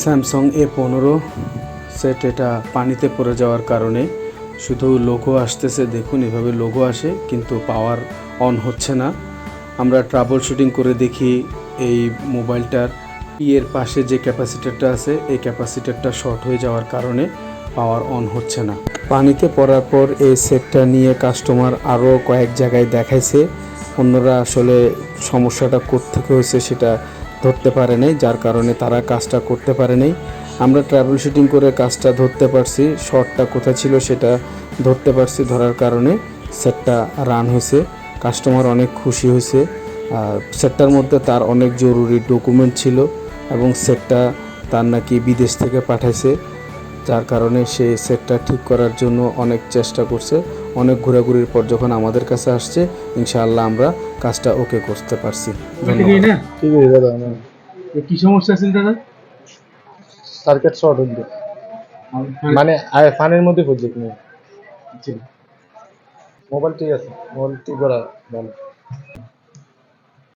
Samsung A15 set, এটা পানিতে পড়ে যাওয়ার কারণে শুধু লোগো আসতেছে। দেখুন এভাবে লোগো আসে কিন্তু পাওয়ার অন হচ্ছে না। আমরা ট্রাবল শুটিং করে দেখি এই মোবাইলটার এর পাশে যে ক্যাপাসিটারটা আছে এই ক্যাপাসিটারটা শর্ট হয়ে যাওয়ার কারণে পাওয়ার অন হচ্ছে না। পানিতে পড়ার পর এই সেটটা নিয়ে কাস্টমার আরও কয়েক জায়গায় দেখাইছে। অন্যরা আসলে সমস্যাটা কোত্থেকে হয়েছে সেটা ধরতে পারে নাই, যার কারণে তারা কাজটা করতে পারে নাই। আমরা ট্রাভেল শুটিং করে কাজটা ধরতে পারছি, শর্টটা কোথায় ছিল সেটা ধরতে পারছি। ধরার কারণে সেটটা রান হয়েছে, কাস্টমার অনেক খুশি হয়েছে। সেটটার মধ্যে তার অনেক জরুরি ডকুমেন্ট ছিল এবং সেটটা তার নাকি বিদেশ থেকে পাঠাইছে, যার কারণে সে সেটটা ঠিক করার জন্য অনেক চেষ্টা করছে। অনেক ঘোরাঘুরির পর যখন আমাদের কাছে আসছে, ইনশাআল্লাহ আমরা কাজটা ওকে করতে পারছি। ধন্যবাদ। ঠিক আছে দাদা, কি সমস্যা ছিল দাদা? সার্কিট শর্ট হইল, মানে ফানের মধ্যে পড়ছে কিনা। মোবাইল ঠিক আছে, মোবাইল ঠিক করা ভালো।